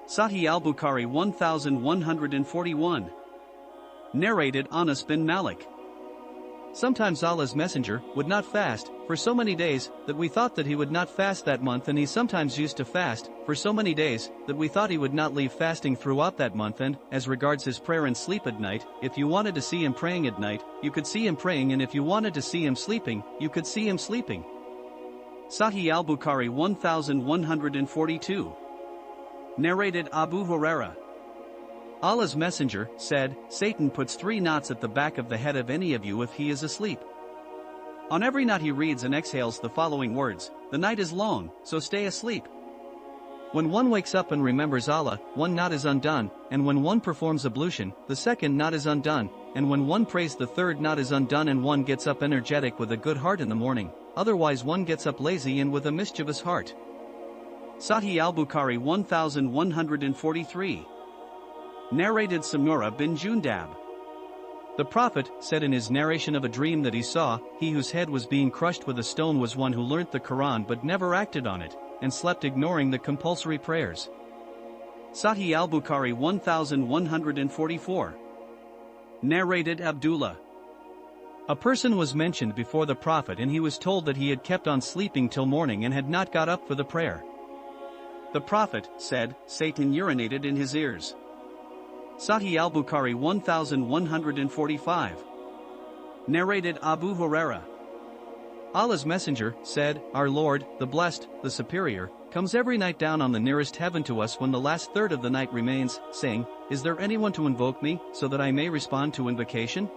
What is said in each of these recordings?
Sahih al-Bukhari 1141. Narrated Anas bin Malik. Sometimes Allah's Messenger would not fast for so many days that we thought that he would not fast that month, and he sometimes used to fast for so many days that we thought he would not leave fasting throughout that month. And as regards his prayer and sleep at night, if you wanted to see him praying at night, you could see him praying, and if you wanted to see him sleeping, you could see him sleeping. Sahih al-Bukhari 1142. Narrated Abu Hurairah. Allah's Messenger said, Satan puts 3 knots at the back of the head of any of you if he is asleep. On every knot he reads and exhales the following words: the night is long, so stay asleep. When one wakes up and remembers Allah, 1 knot is undone, and when one performs ablution, the 2nd knot is undone, and when one prays, the 3rd knot is undone, and one gets up energetic with a good heart in the morning, otherwise one gets up lazy and with a mischievous heart. Sahih al-Bukhari 1143. Narrated Samura bin Jundab. The Prophet said in his narration of a dream that he saw, he whose head was being crushed with a stone was one who learnt the Quran but never acted on it, and slept ignoring the compulsory prayers. Sahih al-Bukhari 1144. Narrated Abdullah. A person was mentioned before the Prophet, and he was told that he had kept on sleeping till morning and had not got up for the prayer. The Prophet said, Satan urinated in his ears. Sahih al-Bukhari 1145. Narrated Abu Hurairah. Allah's Messenger said, Our Lord, the Blessed, the Superior, comes every night down on the nearest heaven to us when the last third of the night remains, saying, Is there anyone to invoke me, so that I may respond to invocation?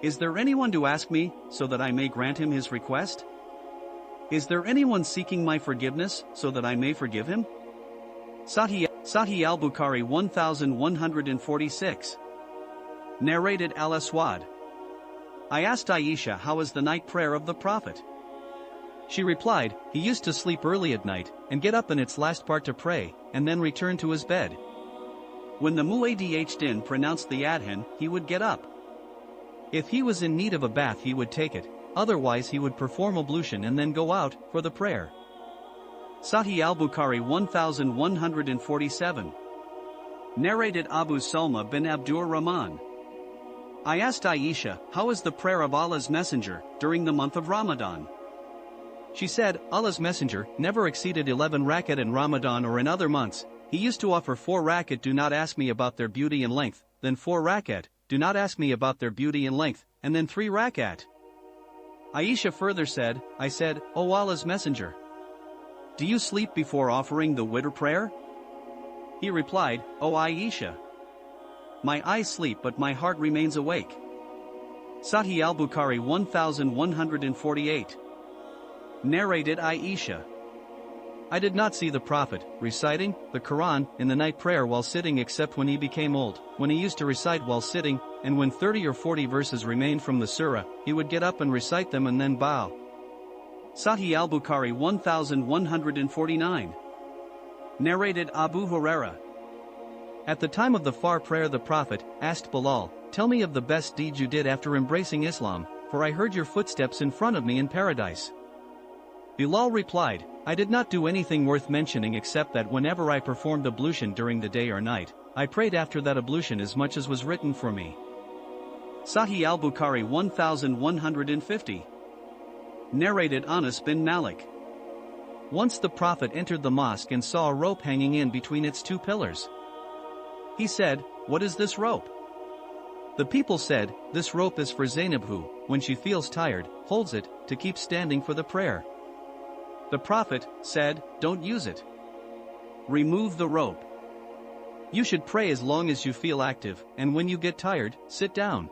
Is there anyone to ask me, so that I may grant him his request? Is there anyone seeking my forgiveness, so that I may forgive him? Sahih al-Bukhari 1146. Narrated al-Aswad. I asked Aisha how is the night prayer of the Prophet. She replied, he used to sleep early at night, and get up in its last part to pray, and then return to his bed. When the muaddin pronounced the adhan, he would get up. If he was in need of a bath he would take it, otherwise he would perform ablution and then go out for the prayer. Sahih al-Bukhari 1147. Narrated Abu Salma bin Abdur Rahman. I asked Aisha, how is the prayer of Allah's Messenger during the month of Ramadan? She said, Allah's Messenger never exceeded 11 rakat in Ramadan or in other months. He used to offer 4 rakat, do not ask me about their beauty and length, then 4 rakat, do not ask me about their beauty and length, and then 3 rakat. Aisha further said, I said, O Allah's Messenger, do you sleep before offering the witr prayer? He replied, O Aisha, my eyes sleep but my heart remains awake. Sahih al-Bukhari 1148. Narrated Aisha. I did not see the Prophet reciting the Quran in the night prayer while sitting except when he became old, when he used to recite while sitting, and when 30 or 40 verses remained from the surah, he would get up and recite them and then bow. Sahih al-Bukhari 1149. Narrated Abu Hurairah. At the time of the far prayer the Prophet asked Bilal, tell me of the best deed you did after embracing Islam, for I heard your footsteps in front of me in paradise. Bilal replied, I did not do anything worth mentioning except that whenever I performed ablution during the day or night, I prayed after that ablution as much as was written for me. Sahih al-Bukhari 1150. Narrated Anas bin Malik. Once the Prophet entered the mosque and saw a rope hanging in between its 2 pillars. He said, what is this rope? The people said, this rope is for Zainab who, when she feels tired, holds it to keep standing for the prayer. The Prophet said, don't use it. Remove the rope. You should pray as long as you feel active, and when you get tired, sit down.